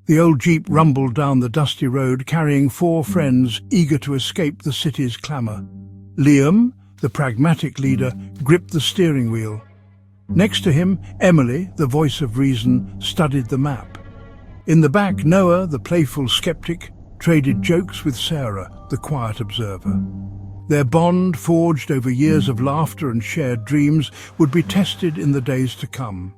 The old jeep rumbled down the dusty road, carrying four friends eager to escape the city's clamour. Liam, the pragmatic leader, gripped the steering wheel. Next to him, Emily, the voice of reason, studied the map. In the back, Noah, the playful skeptic, traded jokes with Sarah, the quiet observer. Their bond, forged over years of laughter and shared dreams, would be tested in the days to come.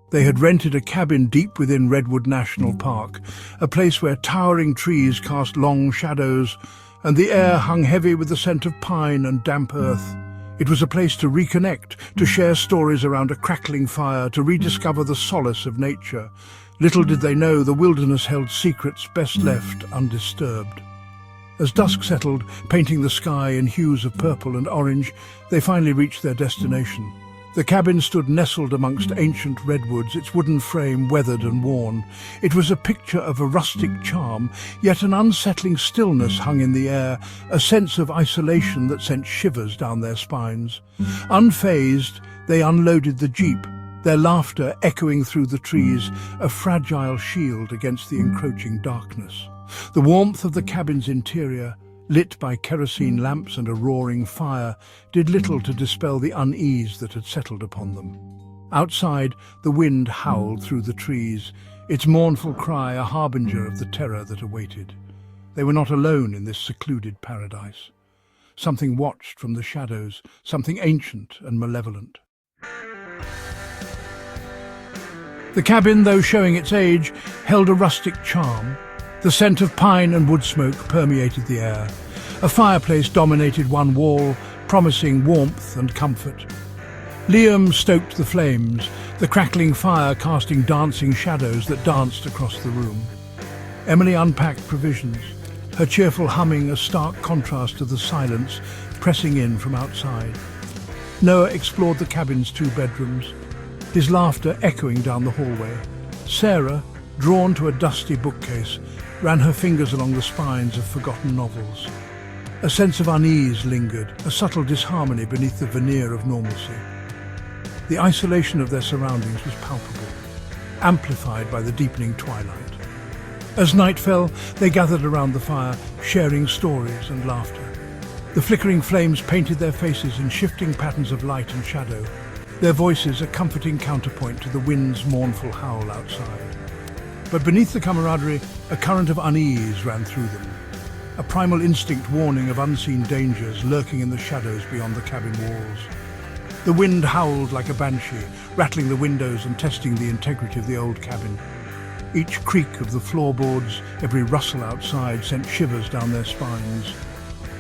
They had rented a cabin deep within Redwood National Park, a place where towering trees cast long shadows and the air hung heavy with the scent of pine and damp earth. It was a place to reconnect, to share stories around a crackling fire, to rediscover the solace of nature. Little did they know the wilderness held secrets best left undisturbed. As dusk settled, painting the sky in hues of purple and orange, they finally reached their destination. The cabin stood nestled amongst ancient redwoods, its wooden frame weathered and worn. It was a picture of a rustic charm, yet an unsettling stillness hung in the air, a sense of isolation that sent shivers down their spines. Unfazed, they unloaded the jeep, their laughter echoing through the trees, a fragile shield against the encroaching darkness. The warmth of the cabin's interior, lit by kerosene lamps and a roaring fire, did little to dispel the unease that had settled upon them. Outside, the wind howled through the trees, its mournful cry a harbinger of the terror that awaited. They were not alone in this secluded paradise. Something watched from the shadows, something ancient and malevolent. The cabin, though showing its age, held a rustic charm. The scent of pine and wood smoke permeated the air. A fireplace dominated one wall, promising warmth and comfort. Liam stoked the flames, the crackling fire casting dancing shadows that danced across the room. Emily unpacked provisions, her cheerful humming a stark contrast to the silence pressing in from outside. Noah explored the cabin's two bedrooms, his laughter echoing down the hallway. Sarah, drawn to a dusty bookcase, ran her fingers along the spines of forgotten novels. A sense of unease lingered, a subtle disharmony beneath the veneer of normalcy. The isolation of their surroundings was palpable, amplified by the deepening twilight. As night fell, they gathered around the fire, sharing stories and laughter. The flickering flames painted their faces in shifting patterns of light and shadow, their voices a comforting counterpoint to the wind's mournful howl outside. But beneath the camaraderie, a current of unease ran through them, a primal instinct warning of unseen dangers lurking in the shadows beyond the cabin walls. The wind howled like a banshee, rattling the windows and testing the integrity of the old cabin. Each creak of the floorboards, every rustle outside sent shivers down their spines.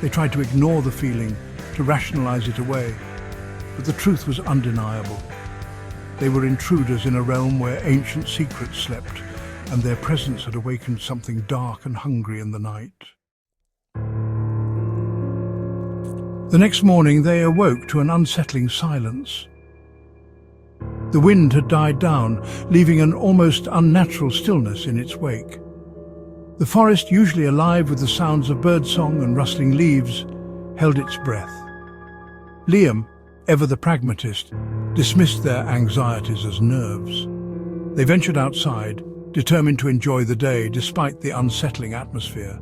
They tried to ignore the feeling, to rationalize it away, but the truth was undeniable. They were intruders in a realm where ancient secrets slept, and their presence had awakened something dark and hungry in the night. The next morning they awoke to an unsettling silence. The wind had died down, leaving an almost unnatural stillness in its wake. The forest, usually alive with the sounds of birdsong and rustling leaves, held its breath. Liam, ever the pragmatist, dismissed their anxieties as nerves. They ventured outside, determined to enjoy the day despite the unsettling atmosphere.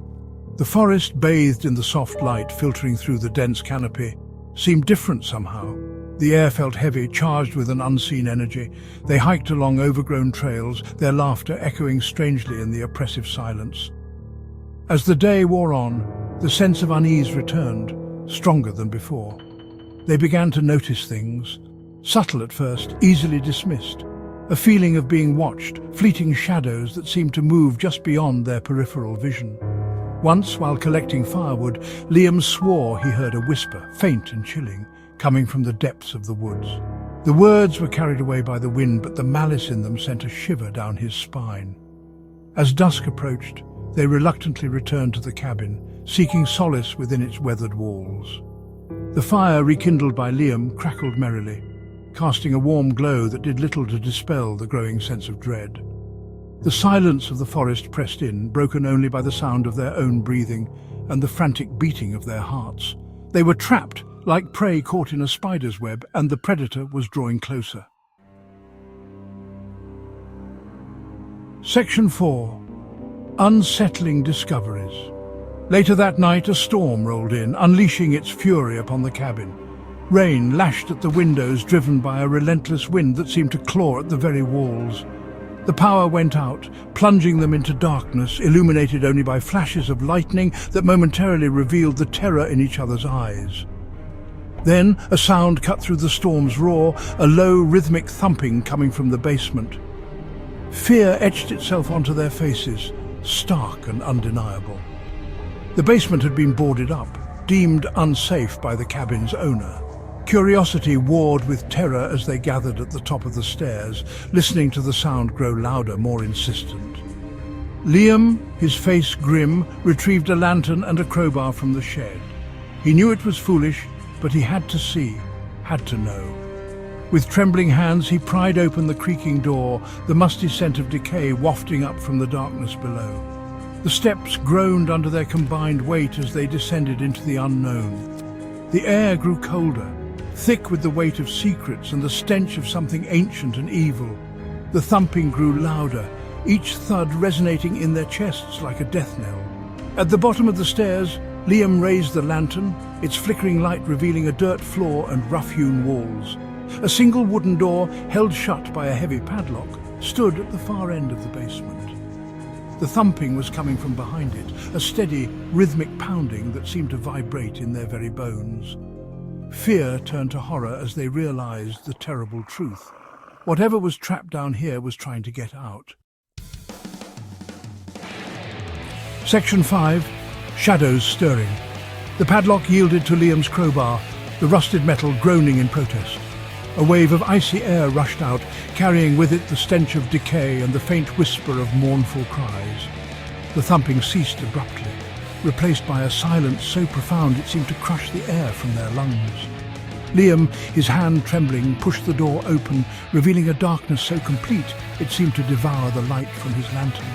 The forest, bathed in the soft light filtering through the dense canopy, seemed different somehow. The air felt heavy, charged with an unseen energy. They hiked along overgrown trails, their laughter echoing strangely in the oppressive silence. As the day wore on, the sense of unease returned, stronger than before. They began to notice things, subtle at first, easily dismissed. A feeling of being watched, fleeting shadows that seemed to move just beyond their peripheral vision. Once, while collecting firewood, Liam swore he heard a whisper, faint and chilling, coming from the depths of the woods. The words were carried away by the wind, but the malice in them sent a shiver down his spine. As dusk approached, they reluctantly returned to the cabin, seeking solace within its weathered walls. The fire, rekindled by Liam, crackled merrily, casting a warm glow that did little to dispel the growing sense of dread. The silence of the forest pressed in, broken only by the sound of their own breathing and the frantic beating of their hearts. They were trapped, like prey caught in a spider's web, and the predator was drawing closer. Section 4. Unsettling Discoveries. Later that night, a storm rolled in, unleashing its fury upon the cabin. Rain lashed at the windows, driven by a relentless wind that seemed to claw at the very walls. The power went out, plunging them into darkness, illuminated only by flashes of lightning that momentarily revealed the terror in each other's eyes. Then a sound cut through the storm's roar, a low, rhythmic thumping coming from the basement. Fear etched itself onto their faces, stark and undeniable. The basement had been boarded up, deemed unsafe by the cabin's owner. Curiosity warred with terror as they gathered at the top of the stairs, listening to the sound grow louder, more insistent. Liam, his face grim, retrieved a lantern and a crowbar from the shed. He knew it was foolish, but he had to see, had to know. With trembling hands, he pried open the creaking door, the musty scent of decay wafting up from the darkness below. The steps groaned under their combined weight as they descended into the unknown. The air grew colder, thick with the weight of secrets and the stench of something ancient and evil. The thumping grew louder, each thud resonating in their chests like a death knell. At the bottom of the stairs, Liam raised the lantern, its flickering light revealing a dirt floor and rough-hewn walls. A single wooden door, held shut by a heavy padlock, stood at the far end of the basement. The thumping was coming from behind it, a steady, rhythmic pounding that seemed to vibrate in their very bones. Fear turned to horror as they realized the terrible truth. Whatever was trapped down here was trying to get out. Section 5. Shadows stirring. The padlock yielded to Liam's crowbar, the rusted metal groaning in protest. A wave of icy air rushed out, carrying with it the stench of decay and the faint whisper of mournful cries. The thumping ceased abruptly, replaced by a silence so profound it seemed to crush the air from their lungs. Liam, his hand trembling, pushed the door open, revealing a darkness so complete it seemed to devour the light from his lantern.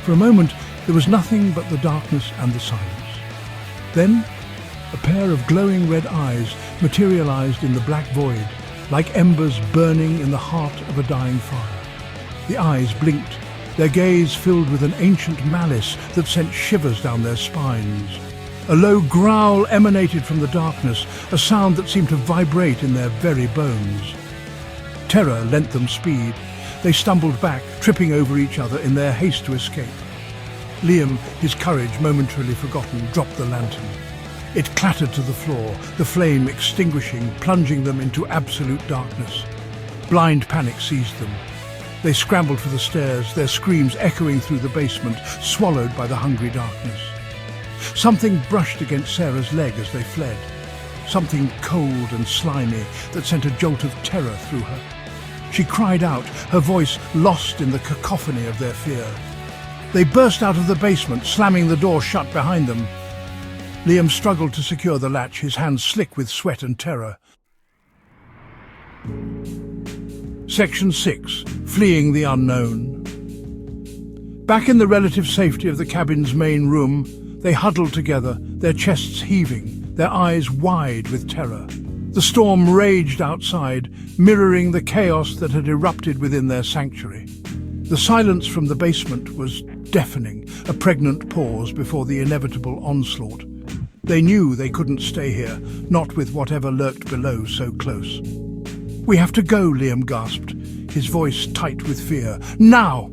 For a moment, there was nothing but the darkness and the silence. Then, a pair of glowing red eyes materialized in the black void, like embers burning in the heart of a dying fire. The eyes blinked, their gaze filled with an ancient malice that sent shivers down their spines. A low growl emanated from the darkness, a sound that seemed to vibrate in their very bones. Terror lent them speed. They stumbled back, tripping over each other in their haste to escape. Liam, his courage momentarily forgotten, dropped the lantern. It clattered to the floor, the flame extinguishing, plunging them into absolute darkness. Blind panic seized them. They scrambled for the stairs, their screams echoing through the basement, swallowed by the hungry darkness. Something brushed against Sarah's leg as they fled. Something cold and slimy that sent a jolt of terror through her. She cried out, her voice lost in the cacophony of their fear. They burst out of the basement, slamming the door shut behind them. Liam struggled to secure the latch, his hands slick with sweat and terror. Section 6. Fleeing the unknown. Back in the relative safety of the cabin's main room, they huddled together, their chests heaving, their eyes wide with terror. The storm raged outside, mirroring the chaos that had erupted within their sanctuary. The silence from the basement was deafening, a pregnant pause before the inevitable onslaught. They knew they couldn't stay here, not with whatever lurked below so close. "We have to go," Liam gasped, his voice tight with fear. "Now!"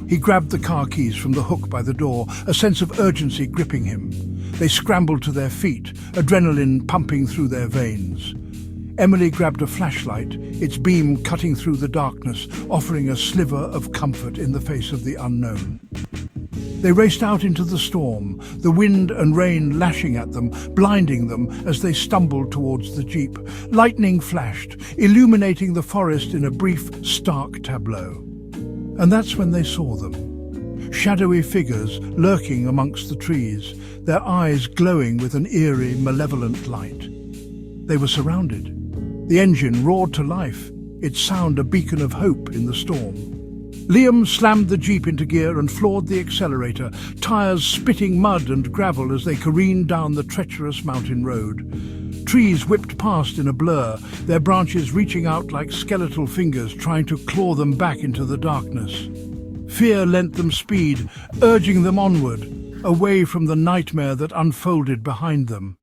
He grabbed the car keys from the hook by the door, a sense of urgency gripping him. They scrambled to their feet, adrenaline pumping through their veins. Emily grabbed a flashlight, its beam cutting through the darkness, offering a sliver of comfort in the face of the unknown. They raced out into the storm, the wind and rain lashing at them, blinding them as they stumbled towards the jeep. Lightning flashed, illuminating the forest in a brief, stark tableau. And that's when they saw them. Shadowy figures lurking amongst the trees, their eyes glowing with an eerie, malevolent light. They were surrounded. The engine roared to life, its sound a beacon of hope in the storm. Liam slammed the jeep into gear and floored the accelerator, tires spitting mud and gravel as they careened down the treacherous mountain road. Trees whipped past in a blur, their branches reaching out like skeletal fingers trying to claw them back into the darkness. Fear lent them speed, urging them onward, away from the nightmare that unfolded behind them.